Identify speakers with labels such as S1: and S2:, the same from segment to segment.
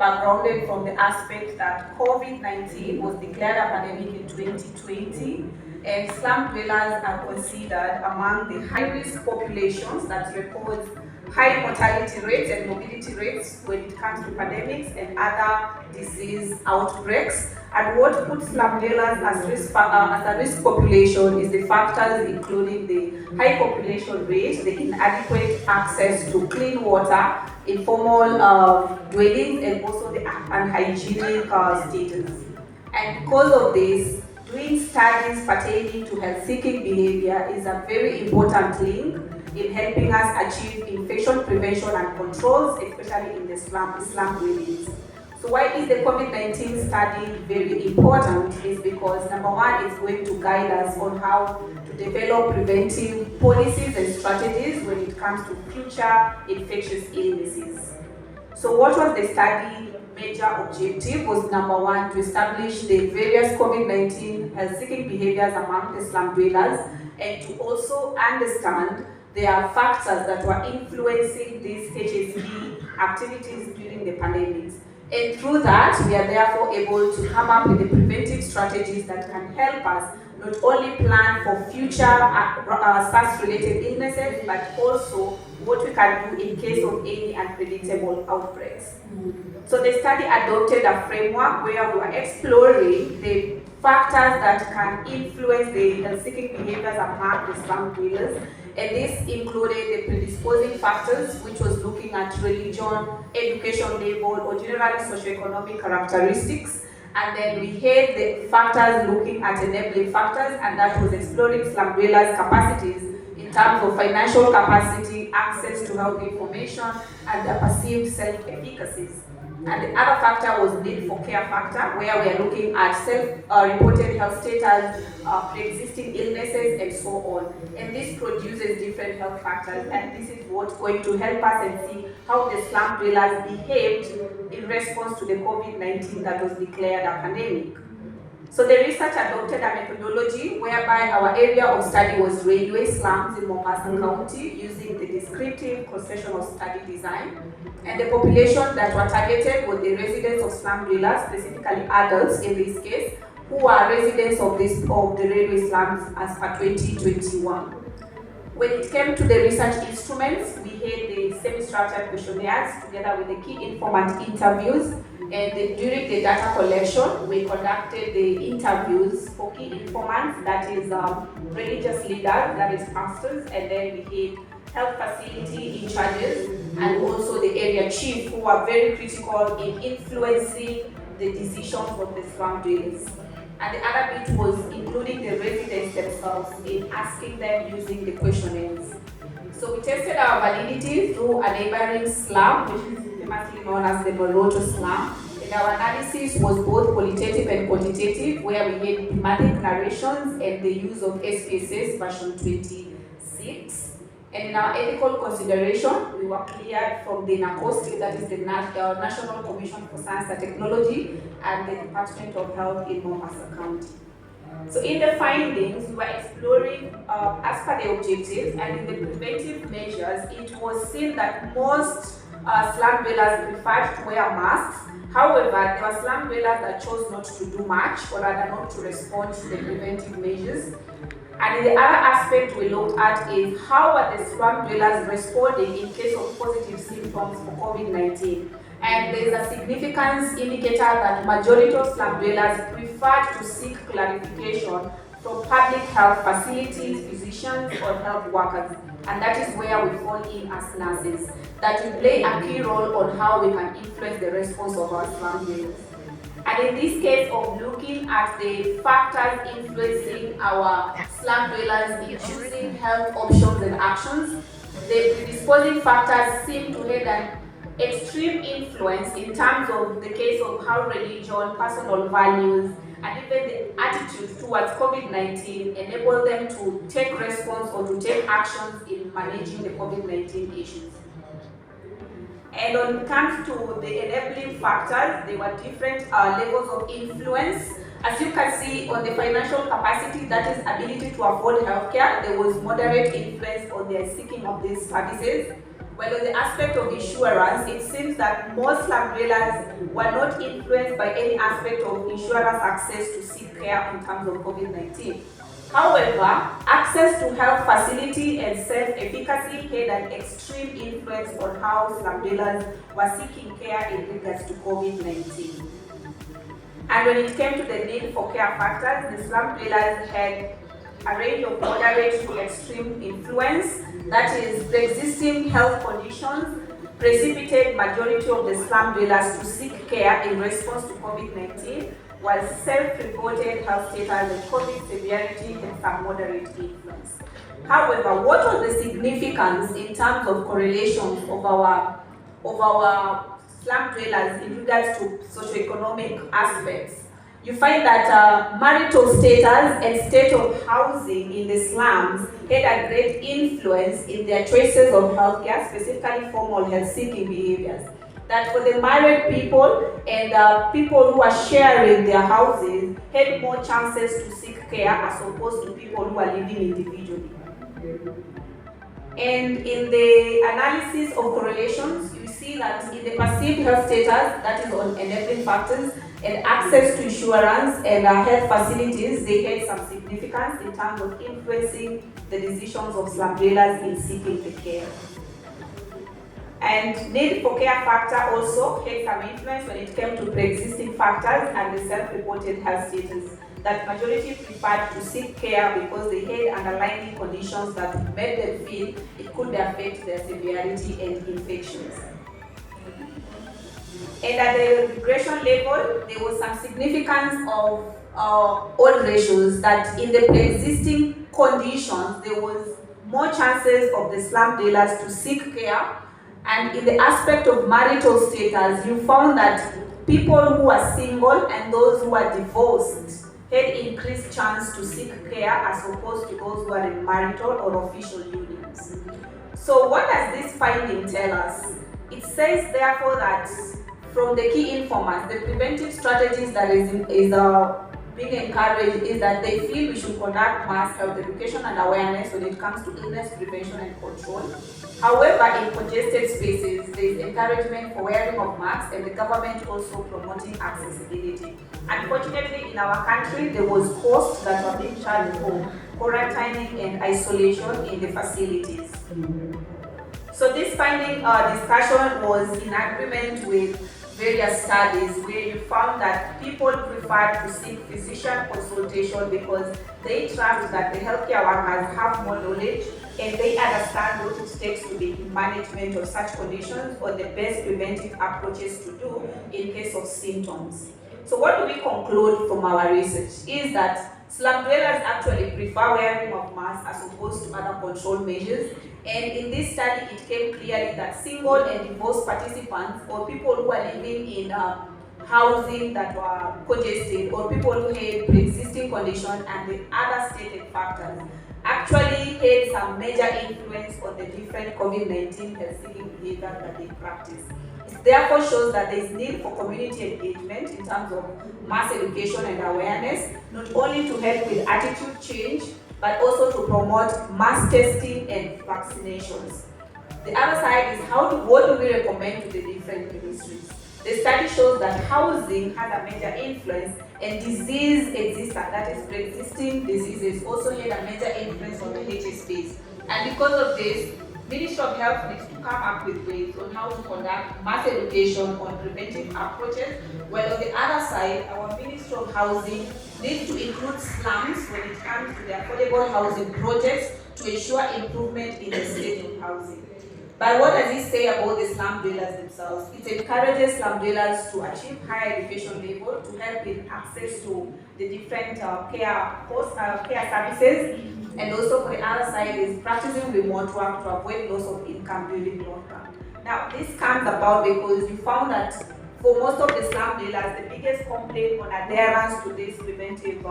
S1: backgrounded from the aspect that COVID-19 was declared a pandemic in 2020, and slum dwellers are considered among the high-risk populations that records high mortality rates and morbidity rates when it comes to pandemics and other disease outbreaks. And what puts slum dwellers as a risk population is the factors including the high population rate, the inadequate access to clean water, informal dwellings, and also the unhygienic status. And because of this, doing studies pertaining to health-seeking behavior is a very important link in helping us achieve infection prevention and controls, especially in the slum dwellings. So why is the COVID-19 study very important? Is because number one, it's going to guide us on how to develop preventive policies and strategies when it comes to future infectious illnesses. So what was the study major objective? Was number one, to establish the various COVID-19 health-seeking behaviors among the slum dwellers, and to also understand there are factors that were influencing these HSB activities during the pandemics. And through that, we are therefore able to come up with the preventive strategies that can help us not only plan for future SARS-related illnesses, but also what we can do in case of any unpredictable outbreaks. So the study adopted a framework where we are exploring the factors that can influence the health-seeking behaviors among the slum dwellers. And this included the predisposing factors, which was looking at religion, education level, or generally socioeconomic characteristics. And then we had the factors looking at enabling factors, and that was exploring slum dwellers' capacities in terms of financial capacity, access to health information, and their perceived self-efficacies. And the other factor was need for care factor, where we are looking at self-reported health status, pre-existing illnesses, and so on. And this produces different health factors, and this is what's going to help us and see how the slum dwellers behaved in response to the COVID-19 that was declared a pandemic. So the research adopted a methodology whereby our area of study was railway slums in Mombasa County, using the descriptive cross-sectional study design. And the population that were targeted were the residents of slum dwellers, specifically adults in this case, who are residents of the railway slums as per 2021. When it came to the research instruments, we had the semi-structured questionnaires together with the key informant interviews. And during the data collection, we conducted the interviews for key informants, that is religious leaders, that is pastors, and then we had health facility in charges, and also the area chief, who are very critical in influencing the decisions of the slum dwellers. And the other bit was including the residents themselves in asking them using the questionnaires. So we tested our validity through a neighboring slum, which is famously known as the Lesotho slum. And our analysis was both qualitative and quantitative, where we had thematic narrations and the use of SPSS version 26. And in our ethical consideration, we were cleared from the NACOSTI, that is the National Commission for Science and Technology, and the Department of Health in Mombasa County. So in the findings, we were exploring as per the objectives, and in the preventive measures, it was seen that most slum dwellers preferred to wear masks. However, there were slum dwellers that chose not to do much, or rather not to respond to the preventive measures. And the other aspect we looked at is how are the slum dwellers responding in case of positive symptoms for COVID-19. And there is a significance indicator that majority of slum dwellers prefer to seek clarification from public health facilities, physicians, or health workers. And that is where we fall in as nurses, that we play a key role on how we can influence the response of our slum dwellers. And in this case of looking at the factors influencing our slum dwellers in choosing health options and actions, the predisposing factors seem to have an extreme influence in terms of the case of how religion, personal values, and even the attitude towards COVID-19 enable them to take response or to take actions in managing the COVID-19 issues. And when it comes to the enabling factors, there were different levels of influence. As you can see on the financial capacity, that is ability to afford healthcare, there was moderate influence on their seeking of these services. Well, on the aspect of insurance, it seems that most slum dwellers were not influenced by any aspect of insurance access to seek care in terms of COVID-19. However, access to health facility and self-efficacy had an extreme influence on how slum dwellers were seeking care in regards to COVID-19. And when it came to the need for care factors, the slum dwellers had a range of moderate to extreme influence, that is, the existing health conditions precipitate majority of the slum dwellers to seek care in response to COVID-19, while self-reported health status and COVID severity had some moderate influence. However, what was the significance in terms of correlations of our slum dwellers in regards to socioeconomic aspects? You find that marital status and state of housing in the slums had a great influence in their choices of healthcare, specifically formal health-seeking behaviors. That for the married people and people who are sharing their houses had more chances to seek care as opposed to people who are living individually. And in the analysis of correlations, you see that in the perceived health status, that is on enabling factors, and access to insurance and health facilities, they had some significance in terms of influencing the decisions of slum dwellers in seeking the care. And need for care factor also had some influence when it came to pre-existing factors and the self-reported health status. That majority preferred to seek care because they had underlying conditions that made them feel it could affect their severity and infections. And at the regression level, there was some significance of old ratios that in the pre-existing conditions, there was more chances of the slum dwellers to seek care. And in the aspect of marital status, you found that people who are single and those who are divorced had increased chance to seek care as opposed to those who are in marital or official unions. So what does this finding tell us? It says therefore that from the key informants, the preventive strategies that is being encouraged is that they feel we should conduct mass health education and awareness when it comes to illness prevention and control. However, in congested spaces, there is encouragement for wearing of masks and the government also promoting accessibility. Unfortunately, in our country, there was costs that were being charged for quarantining and isolation in the facilities. So this finding discussion was in agreement with various studies where you found that people prefer to seek physician consultation because they trust that the healthcare workers have more knowledge and they understand what it takes to be in management of such conditions or the best preventive approaches to do in case of symptoms. So what do we conclude from our research is that slum dwellers actually prefer wearing of masks as opposed to other control measures. And in this study, it came clearly that single and divorced participants or people who are living in housing that were congested or people who had pre-existing conditions and the other stated factors actually had some major influence on the different COVID-19 health-seeking behaviors that they practice. It therefore shows that there is need for community engagement in terms of mass education and awareness, not only to help with attitude change, but also to promote mass testing and vaccinations. The other side is what do we recommend to the different ministries? The study shows that housing has a major influence and disease existence, that is pre-existing diseases, also had a major influence on the HSBs. And because of this, Ministry of Health needs to come up with ways on how to conduct mass education on preventive approaches, while on the other side, our Ministry of Housing needs to include slums when it comes to the affordable housing projects to ensure improvement in the state of housing. But what does it say about the slum dwellers themselves? It encourages slum dwellers to achieve higher education level to help in access to the different care services. And also for the other side is practicing remote work to avoid loss of income during lockdown. Now this comes about because you found that for most of the slum dwellers, the biggest complaint on adherence to these preventive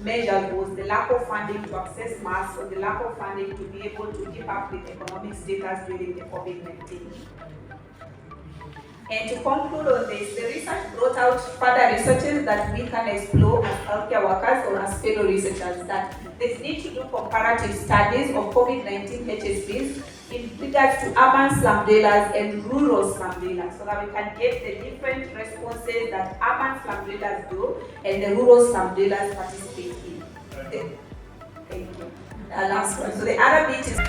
S1: measures was the lack of funding to access masks or the lack of funding to be able to keep up with economic status during the COVID-19. And to conclude on this, the research brought out further researches that we can explore as healthcare workers or as fellow researchers, that there's need to do comparative studies of COVID-19 HSBs in regards to urban slum dwellers and rural slum dwellers, so that we can get the different responses that urban slum dwellers do and the rural slum dwellers participate in. Thank you. Last one. So the other bit is